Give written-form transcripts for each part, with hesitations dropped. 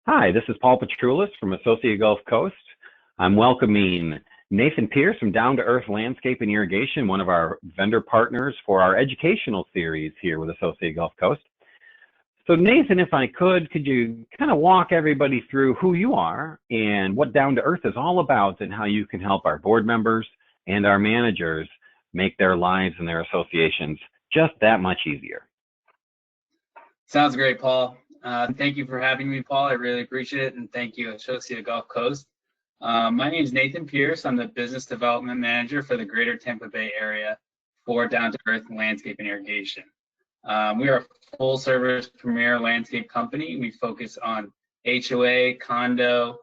Hi, this is Paul Petroulis from Associate Gulf Coast. I'm welcoming Nathan Peirce from Down to Earth Landscape and Irrigation, one of our vendor partners for our educational series here with Associate Gulf Coast. So Nathan, if I could you kind of walk everybody through who you are and what Down to Earth is all about and how you can help our board members and our managers make their lives and their associations just that much easier. Sounds great, Paul. Thank you for having me, Paul. I really appreciate it, and thank you, Associate Gulf Coast. My name is Nathan Peirce. I'm the Business Development Manager for the Greater Tampa Bay area for Down to Earth Landscape and Irrigation. We are a full-service premier landscape company. We focus on HOA, condo,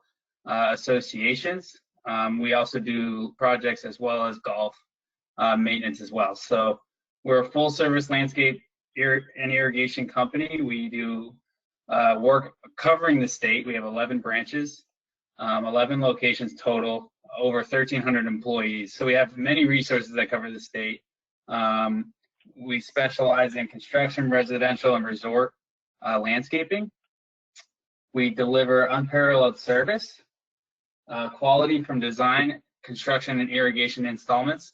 associations. We also do projects as well as golf maintenance as well. So we're a full-service landscape and irrigation company. We do work covering the state. We have 11 branches, 11 locations total, over 1,300 employees. So we have many resources that cover the state. We specialize in construction, residential, and resort landscaping. We deliver unparalleled service, quality from design, construction, and irrigation installments.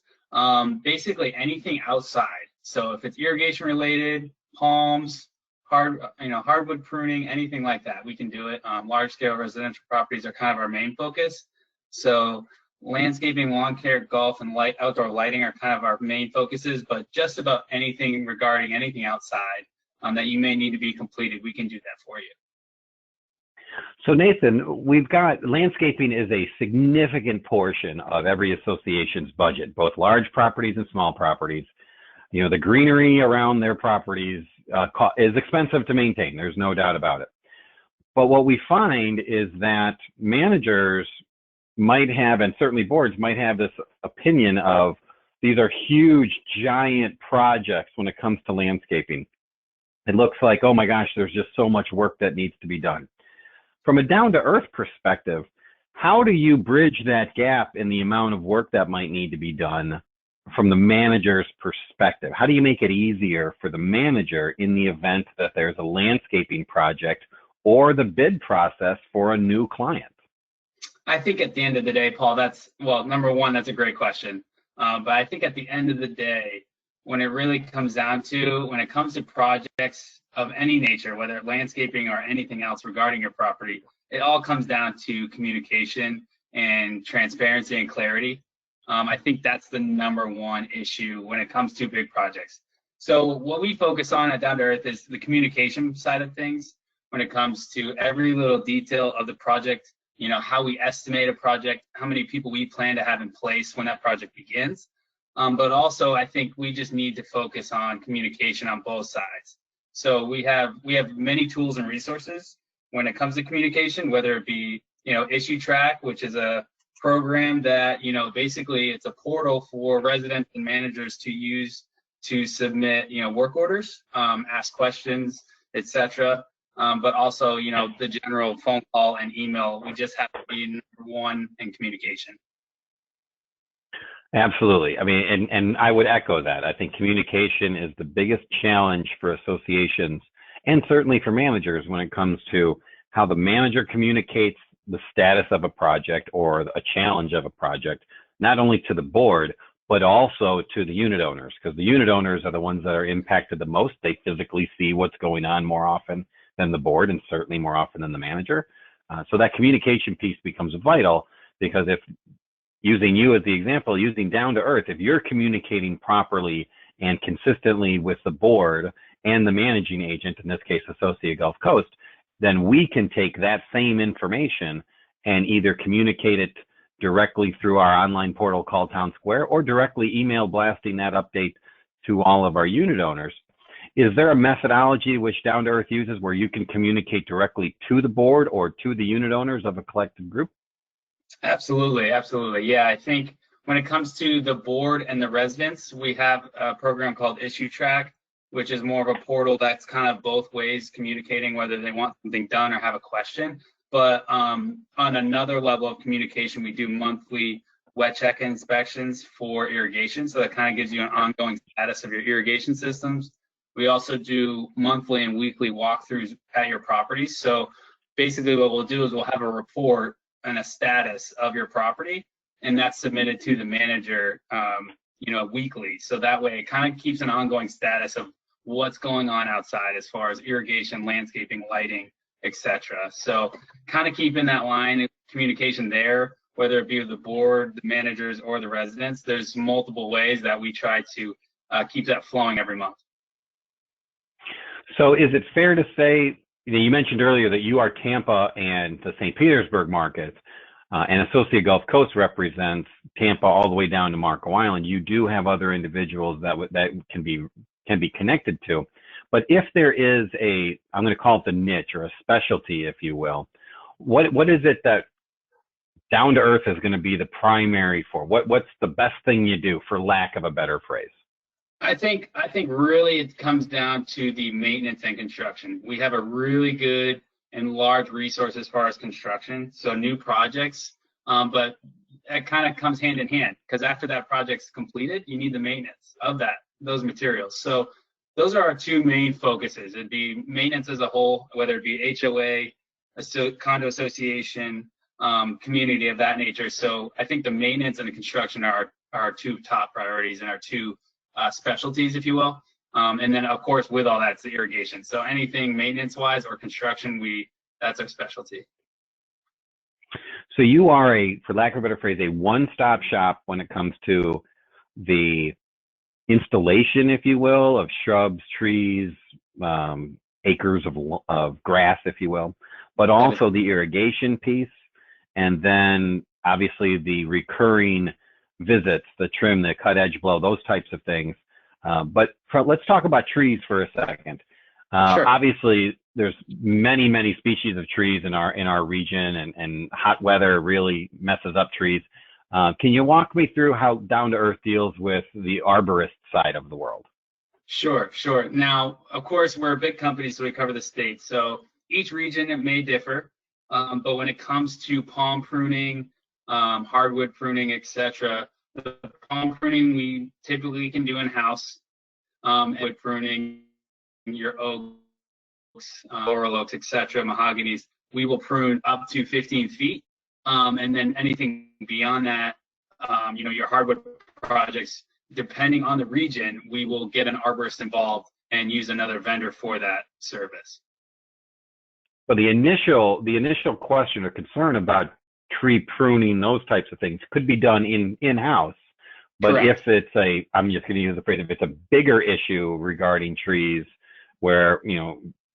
Basically anything outside. So if it's irrigation related, palms, hardwood pruning, anything like that, we can do it. Large scale residential properties are kind of our main focus. So landscaping, lawn care, golf, and outdoor lighting are kind of our main focuses, but just about anything regarding anything outside that you may need to be completed, we can do that for you. So Nathan, we've got landscaping is a significant portion of every association's budget, both large properties and small properties. You know, the greenery around their properties is expensive to maintain. There's no doubt about it. But what we find is that managers might have, and certainly boards might have, this opinion of these are huge, giant projects when it comes to landscaping. It looks like, oh my gosh, there's just so much work that needs to be done. From a down-to-earth perspective, how do you bridge that gap in the amount of work that might need to be done from the manager's perspective? How do you make it easier for the manager in the event that there's a landscaping project or the bid process for a new client? I think at the end of the day, Paul, number one, that's a great question. But I think at the end of the day, when it really comes down to, when it comes to projects of any nature, whether landscaping or anything else regarding your property, it all comes down to communication and transparency and clarity. I think that's the number one issue when it comes to big projects. So what we focus on at Down to Earth is the communication side of things when it comes to every little detail of the project, you know, how we estimate a project, how many people we plan to have in place when that project begins. But also, I think we just need to focus on communication on both sides. So we have many tools and resources when it comes to communication, whether it be, you know, Issue Track, which is a program that, you know, basically it's a portal for residents and managers to use to submit, you know, work orders, ask questions, etc. But also, you know, the general phone call and email. We just have to be number one in communication. Absolutely. I mean, and I would echo that. I think communication is the biggest challenge for associations and certainly for managers when it comes to how the manager communicates the status of a project or a challenge of a project, not only to the board, but also to the unit owners, because the unit owners are the ones that are impacted the most. They physically see what's going on more often than the board, and certainly more often than the manager. So that communication piece becomes vital, because if, using you as the example, using Down to Earth, if you're communicating properly and consistently with the board and the managing agent, in this case, Associate Gulf Coast, then we can take that same information and either communicate it directly through our online portal called Town Square, or directly email blasting that update to all of our unit owners. Is there a methodology which Down to Earth uses where you can communicate directly to the board or to the unit owners of a collective group? Absolutely, absolutely. Yeah, I think when it comes to the board and the residents, we have a program called Issue Track, which is more of a portal that's kind of both ways communicating whether they want something done or have a question. But on another level of communication, we do monthly wet check inspections for irrigation. So that kind of gives you an ongoing status of your irrigation systems. We also do monthly and weekly walkthroughs at your properties. So basically what we'll do is we'll have a report and a status of your property, and that's submitted to the manager, weekly. So that way it kind of keeps an ongoing status of what's going on outside as far as irrigation, landscaping, lighting, etc. So kind of keeping that line of communication there, whether it be with the board, the managers, or the residents. There's multiple ways that we try to keep that flowing every month. So is it fair to say, you mentioned earlier that you are Tampa and the St. Petersburg markets, and Associate Gulf Coast represents Tampa all the way down to Marco Island. You do have other individuals that can be connected to. But if there is I'm going to call it the niche or a specialty, if you will, what is it that Down to Earth is going to be the primary for? What's the best thing you do, for lack of a better phrase? I think really it comes down to the maintenance and construction. We have a really good and large resource as far as construction, so new projects, but that kind of comes hand in hand, because after that project's completed, you need the maintenance of those materials. So those are our two main focuses. It'd be maintenance as a whole, whether it be HOA, condo association, community of that nature. So I think the maintenance and the construction are our two top priorities and our two specialties, if you will. And then of course, with all that, it's the irrigation. So anything maintenance wise or construction, that's our specialty. So you are for lack of a better phrase, a one-stop shop when it comes to the installation, if you will, of shrubs, trees, acres of grass, if you will, but also the irrigation piece, and then obviously the recurring visits, the trim, the cut, edge, blow, those types of things. But let's talk about trees for a second. Sure. Obviously, there's many species of trees in our region, and hot weather really messes up trees. Can you walk me through how Down to Earth deals with the arborist side of the world? Sure. Now, of course, we're a big company, so we cover the state. So each region, it may differ, but when it comes to palm pruning, hardwood pruning, etc., the palm pruning we typically can do in-house. Wood pruning, your oaks, laurel oaks, etc., mahoganies, we will prune up to 15 feet. And then anything beyond that, your hardwood projects, depending on the region, we will get an arborist involved and use another vendor for that service. But the initial question or concern about tree pruning, those types of things, could be done in-house. But correct. If it's I'm just going to use the phrase, if it's a bigger issue regarding trees, where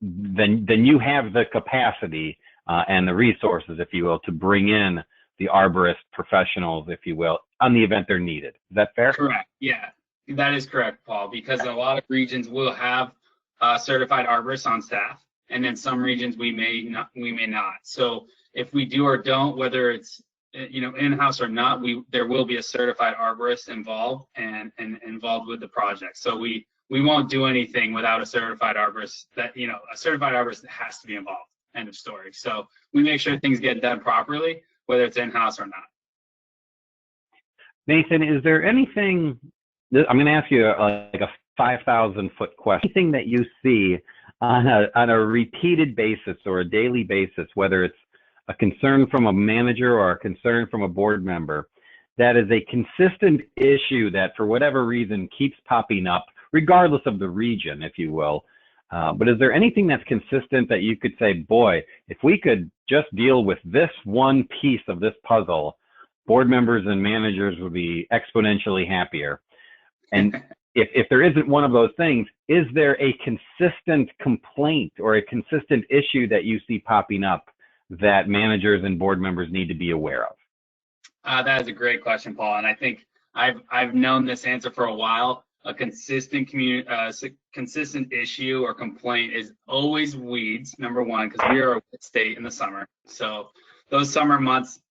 then you have the capacity and the resources, if you will, to bring in the arborist professionals, if you will, on the event they're needed. Is that fair? Correct. Yeah, that is correct, Paul, because a lot of regions will have certified arborists on staff, and then some regions we may not. So if we do or don't, whether it's in-house or not, there will be a certified arborist involved and involved with the project. So we won't do anything without a certified arborist. A certified arborist has to be involved. End of story. So we make sure things get done properly, whether it's in-house or not. Nathan, is there anything, I'm going to ask you like a 5,000-foot question, anything that you see on a repeated basis or a daily basis, whether it's a concern from a manager or a concern from a board member, that is a consistent issue that for whatever reason keeps popping up, regardless of the region, if you will? But is there anything that's consistent that you could say, boy, if we could just deal with this one piece of this puzzle, board members and managers would be exponentially happier? And if there isn't one of those things, is there a consistent complaint or a consistent issue that you see popping up that managers and board members need to be aware of? That is a great question, Paul. And I think I've known this answer for a while. A consistent consistent issue or complaint is always weeds, number one, because we are a wet state in the summer. So those summer months,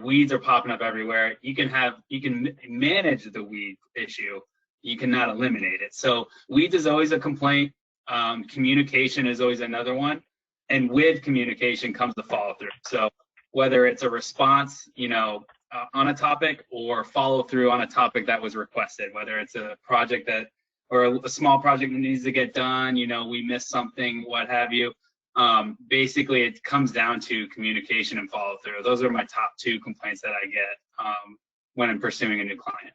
weeds are popping up everywhere. You can manage the weed issue. You cannot eliminate it. So weeds is always a complaint. Communication is always another one. And with communication comes the follow through. So whether it's a response, on a topic, or follow through on a topic that was requested, whether it's a project or a small project that needs to get done, we missed something, what have you. Basically, it comes down to communication and follow through. Those are my top two complaints that I get when I'm pursuing a new client.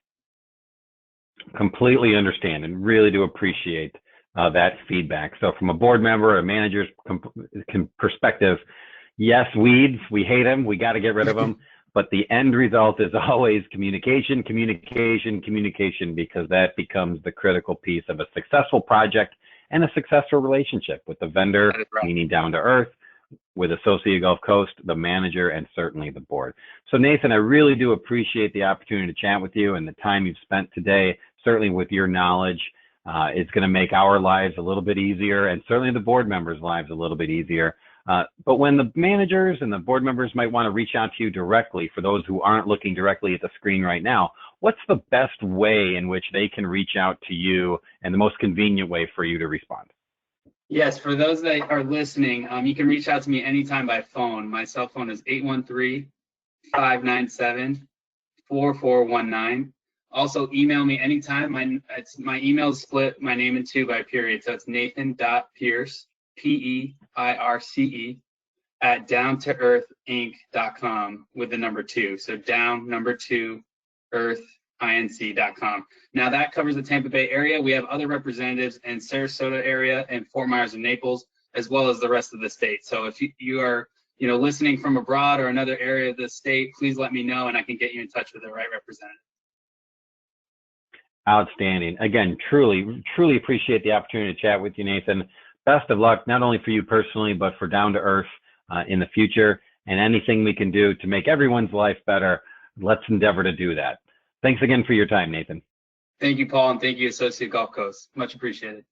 Completely understand and really do appreciate that feedback. So from a board member, a manager's perspective, yes, weeds, we hate them, we got to get rid of them, but the end result is always communication, communication, communication, because that becomes the critical piece of a successful project and a successful relationship with the vendor, Right. meaning down to earth, with Associated Gulf Coast, the manager, and certainly the board. So Nathan, I really do appreciate the opportunity to chat with you and the time you've spent today. Certainly with your knowledge, it's going to make our lives a little bit easier, and certainly the board members' lives a little bit easier. But when the managers and the board members might want to reach out to you directly, for those who aren't looking directly at the screen right now, what's the best way in which they can reach out to you and the most convenient way for you to respond? Yes, for those that are listening, you can reach out to me anytime by phone. My cell phone is 813-597-4419. Also, email me anytime. My email is split my name in two by period. So it's nathan.peirce, Peirce, at downtoearthinc.com with the number 2. So down number 2, earthinc.com. Now that covers the Tampa Bay area. We have other representatives in Sarasota area and Fort Myers and Naples, as well as the rest of the state. So if you are listening from abroad or another area of the state, please let me know and I can get you in touch with the right representative. Outstanding. Again, truly appreciate the opportunity to chat with you, Nathan. Best of luck, not only for you personally, but for Down to Earth in the future, and anything we can do to make everyone's life better, let's endeavor to do that. Thanks again for your time, Nathan. Thank you, Paul, and thank you, Associate Gulf Coast. Much appreciated.